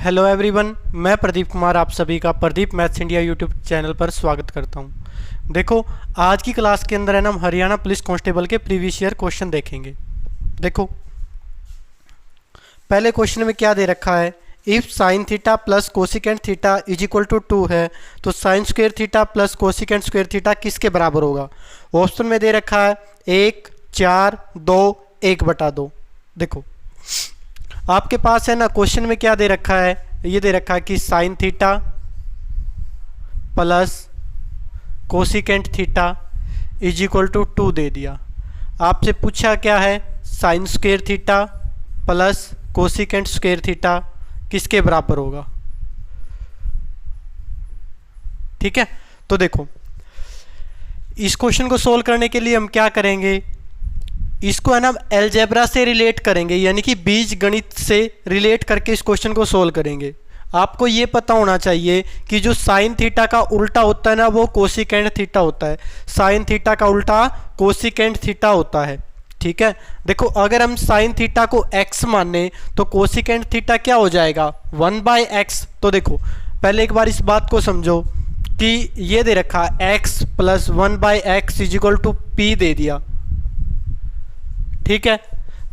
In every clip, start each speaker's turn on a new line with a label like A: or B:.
A: Hello everyone, मैं प्रदीप कुमार आप सभी का Pradeep maths India YouTube channel पर स्वागत करता हूं। देखो, आज की क्लास के अंदर है ना हम हरियाणा पुलिस कांस्टेबल के प्रीवियस ईयर क्वेश्चन देखेंगे। देखो, पहले क्वेश्चन में क्या दे रखा है, if sine theta plus cosecant theta is equal to 2 है तो sine square theta plus cosecant square theta किसके बराबर होगा। ऑप्शन में दे रखा है 1, 4, 2, 1/2। देखो, आपके पास है ना क्वेश्चन में क्या दे रखा है, ये दे रखा है कि sine theta plus cosecant theta is equal to 2 दे दिया। आपसे पूछा क्या है, sine square theta plus cosecant square theta किसके बराबर होगा। ठीक है, तो देखो इस क्वेश्चन को सोल्व करने के लिए हम क्या करेंगे, इसको है ना अलजेब्रा से रिलेट करेंगे, यानी कि बीज गणित से रिलेट करके इस क्वेश्चन को सोल्व करेंगे। आपको ये पता होना चाहिए कि जो साइन थीटा का उल्टा होता है ना वो कोसिकेंट थीटा होता है। साइन थीटा का उल्टा कोसिकेंट थीटा होता है। ठीक है, देखो अगर हम साइन थीटा को x माने तो कोसिकेंट थीटा क्या हो जाएगा 1/x। तो देखो पहले एक बार इस बात को समझो कि ये दे रखा x plus 1/x is equal to p दे दिया। ठीक है,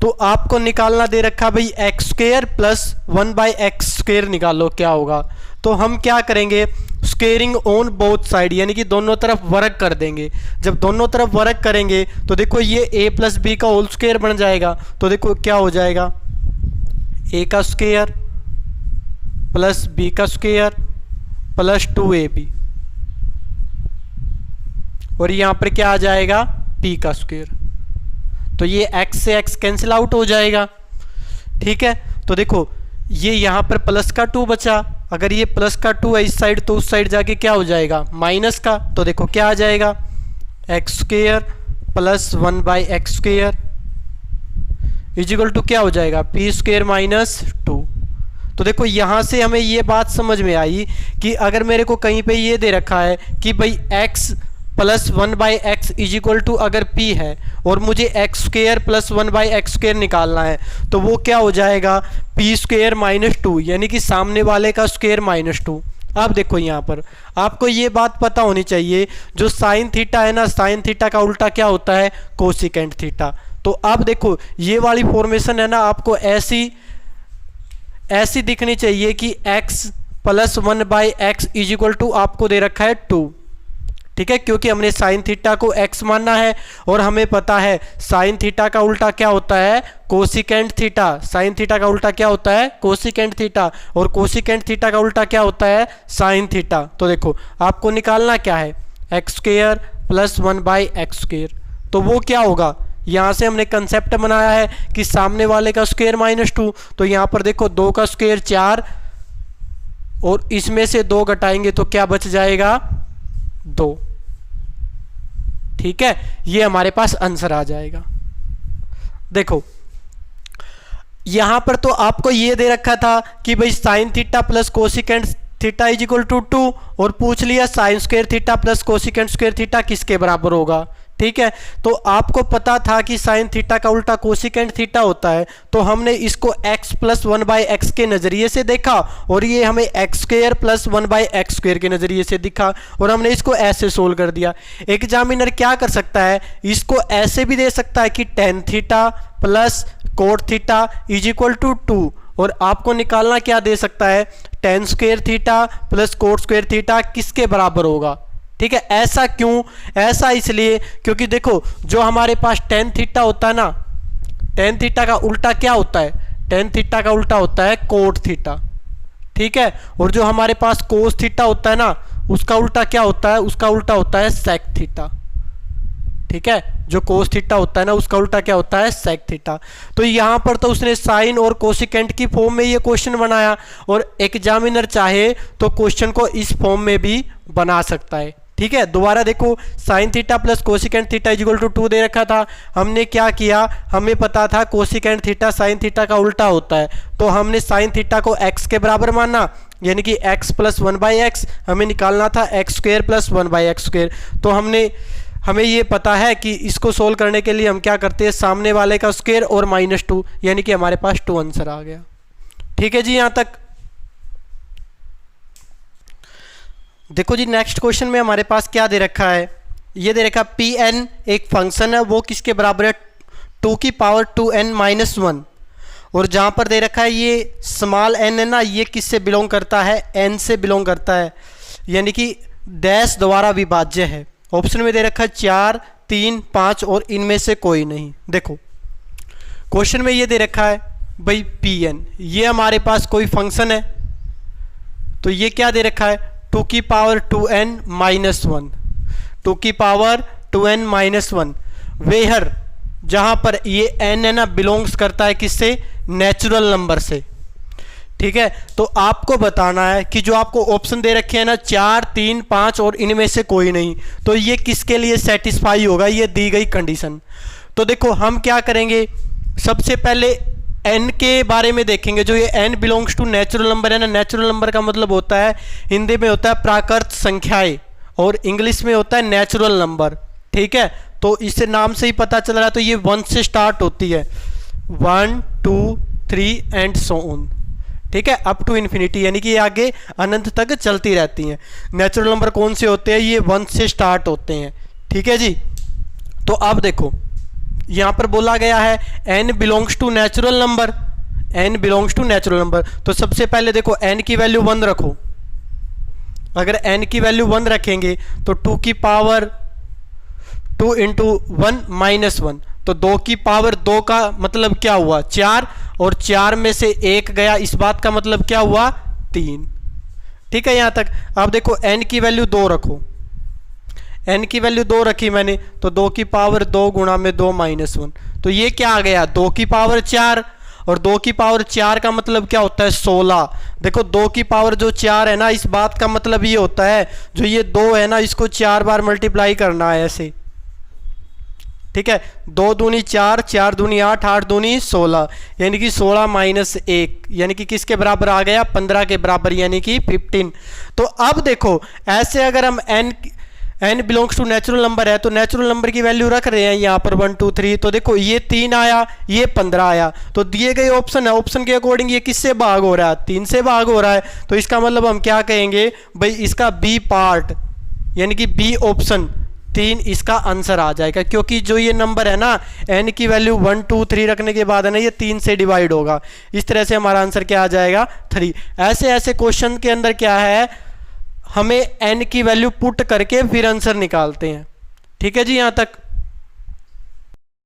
A: तो आपको निकालना दे रखा भाई x square plus 1/x square निकालो क्या होगा। तो हम क्या करेंगे, स्क्वेयरिंग ऑन बोथ साइड, यानी कि दोनों तरफ वर्ग कर देंगे। जब दोनों तरफ वर्ग करेंगे तो देखो ये a प्लस बी का होल स्क्वायर बन जाएगा। तो देखो क्या हो जाएगा, a का स्क्वायर प्लस b का स्क्वायर प्लस 2ab, और यहां पर क्या आ जाएगा p का स्क्वायर। तो ये x से x कैंसिल आउट हो जाएगा। ठीक है, तो देखो ये यहाँ पर प्लस का 2 बचा, अगर ये प्लस का 2 है इस साइड तो उस साइड जाके क्या हो जाएगा माइनस का। तो देखो क्या आ जाएगा x square plus 1/x square is equal to क्या हो जाएगा p स्क्वायर माइनस 2। तो देखो यहाँ से हमें ये बात समझ में आई कि अगर मेरे को कहीं पे ये दे रखा है कि भाई x plus 1/x is equal to अगर p है और मुझे x square plus 1/x square निकालना है तो वो क्या हो जाएगा p स्क्वायर माइनस 2, यानी कि सामने वाले का स्क्वायर माइनस 2। अब देखो यहाँ पर आपको ये बात पता होनी चाहिए, जो साइन थीटा है ना, साइन थीटा का उल्टा क्या होता है कोसिकेंट थीटा। तो अब देखो ये वाली फॉर्मेशन है ना आपको ऐसी दिखनी चाहिए कि x plus 1/x is equal to आपको दे रखा है 2। ठीक है, क्योंकि हमने साइन थीटा को x मानना है और हमें पता है साइन थीटा का उल्टा क्या होता है कोसिकेंट थीटा। साइन थीटा का उल्टा क्या होता है कोसिकेंट थीटा, और कोसिकेंट थीटा का उल्टा क्या होता है साइन थीटा। तो देखो आपको निकालना क्या है x square plus 1/x square. तो वो क्या होगा, यहाँ से हमने कंसेप्ट बनाया है कि सामने वाले का स्क्वायर माइनस 2। तो यहाँ पर देखो 2 का स्क्वायर 4 और इसमें से 2 घटाएंगे तो क्या बच जाएगा 2। ठीक है, ये हमारे पास आंसर आ जाएगा। देखो यहां पर तो आपको ये दे रखा था कि भाई sine theta plus cosecant theta is equal to 2 और पूछ लिया sine square theta plus cosecant square theta किसके बराबर होगा। ठीक है, तो आपको पता था कि साइन थीटा का उल्टा कोसिकेंट थीटा होता है, तो हमने इसको x प्लस 1/x के नज़रिए से देखा और ये हमें x square plus 1/x square के नज़रिए से दिखा और हमने इसको ऐसे सोल्व कर दिया। एग्जामिनर क्या कर सकता है, इसको ऐसे भी दे सकता है कि tan theta plus cot theta is equal to 2, और आपको निकालना क्या दे सकता है tan square theta plus cot square theta किसके बराबर होगा। ठीक है, ऐसा क्यों, ऐसा इसलिए क्योंकि देखो जो हमारे पास टेन थीटा होता है ना, टेन थीटा का उल्टा क्या होता है, टेन थीटा का उल्टा होता है कोट थीटा। ठीक है, और जो हमारे पास कोस थीटा होता है ना उसका उल्टा क्या होता है, उसका उल्टा होता है सेक थीटा। ठीक है, जो कोस थीटा होता है ना उसका उल्टा क्या होता है सेक थीटा। तो यहाँ पर तो उसने साइन और कोसिकेंट की फॉर्म में ये क्वेश्चन बनाया, और एग्जामिनर चाहे तो क्वेश्चन को इस फॉर्म में भी बना सकता है। ठीक है, दोबारा देखो sine theta plus cosecant theta is equal to 2 दे रखा था, हमने क्या किया, हमें पता था कोसिकेंट थीटा साइन थीटा का उल्टा होता है, तो हमने साइन थीटा को x के बराबर माना, यानी कि x प्लस 1/x, हमें निकालना था x square plus 1/x square. तो हमें ये पता है कि इसको सोल्व करने के लिए हम क्या करते हैं, सामने वाले का स्क्वायर और -2, यानी कि हमारे पास 2 आंसर आ गया। ठीक है जी, यहाँ तक। देखो जी नेक्स्ट क्वेश्चन में हमारे पास क्या दे रखा है, ये दे रखा पी एन एक फंक्शन है, वो किसके बराबर है 2 की पावर 2n माइनस 1। और जहाँ पर दे रखा है ये स्मॉल n है ना, ये किससे बिलोंग करता है, n से बिलोंग करता है, यानी कि डैश द्वारा विभाज्य है। ऑप्शन में दे रखा है 4, 3, 5 और इनमें से कोई नहीं। देखो क्वेश्चन में ये दे रखा है भाई पी एन, ये हमारे पास कोई फंक्शन है, तो ये क्या दे रखा है 2 की पावर 2n माइनस 1, 2 की पावर 2n माइनस 1, वेहर जहां पर ये n है ना बिलोंग्स करता है किससे, नेचुरल नंबर से। ठीक है, तो आपको बताना है कि जो आपको ऑप्शन दे रखे हैं ना 4, 3, 5 और इनमें से कोई नहीं, तो ये किसके लिए सेटिस्फाई होगा, ये दी गई कंडीशन। तो देखो हम क्या करेंगे, सबसे पहले n के बारे में देखेंगे। जो ये n belongs to natural number है ना, नेचुरल नंबर का मतलब होता है हिंदी में होता है प्राकृत संख्याएं और इंग्लिश में होता है नेचुरल नंबर। ठीक है, तो इससे नाम से ही पता चल रहा है, तो ये 1 से स्टार्ट होती है, 1, 2, 3 एंड सो ऑन। ठीक है, अप टू इन्फिनिटी, यानी कि आगे अनंत तक चलती रहती हैं। नेचुरल नंबर कौन से होते हैं, ये 1 से स्टार्ट होते हैं। ठीक है जी, तो अब देखो यहां पर बोला गया है n belongs to natural number, n belongs to natural number, तो सबसे पहले देखो n की वैल्यू 1 रखो। अगर n की वैल्यू 1 रखेंगे तो 2 की पावर 2 इंटू 1 माइनस 1, तो 2 की पावर 2 का मतलब क्या हुआ 4, और 4 में से 1 गया, इस बात का मतलब क्या हुआ 3। ठीक है यहां तक। अब देखो n की वैल्यू 2 रखो, n की वैल्यू 2 रखी मैंने, तो 2 की पावर 2 गुणा में 2 माइनस 1, तो ये क्या आ गया 2 की पावर 4, और 2 की पावर 4 का मतलब क्या होता है 16। देखो 2 की पावर जो 4 है ना, इस बात का मतलब ये होता है जो ये 2 है ना, इसको 4 बार मल्टीप्लाई करना है ऐसे। ठीक है, 2 दूनी 4, 4 दूनी 8, 8 दूनी 16, यानी कि 16 माइनस 1, यानी कि किसके बराबर आ गया 15 के बराबर, यानी कि 15। तो अब देखो ऐसे अगर हम n belongs to natural number है, तो नेचुरल नंबर की वैल्यू रख रहे हैं यहाँ पर 1, 2, 3, तो देखो ये 3 आया, ये 15 आया, तो दिए गए ऑप्शन है, ऑप्शन के अकॉर्डिंग ये किससे भाग हो रहा है 3 से भाग हो रहा है। तो इसका मतलब हम क्या कहेंगे भाई, इसका बी पार्ट यानी कि बी ऑप्शन 3 इसका आंसर आ जाएगा, क्योंकि जो ये नंबर है ना n की वैल्यू 1, 2, 3 रखने के बाद है ना ये 3 से डिवाइड होगा, इस तरह से हमारा आंसर क्या आ जाएगा 3। ऐसे ऐसे क्वेश्चन के अंदर क्या है, हमें n की वैल्यू पुट करके फिर आंसर निकालते हैं। ठीक है जी यहां तक।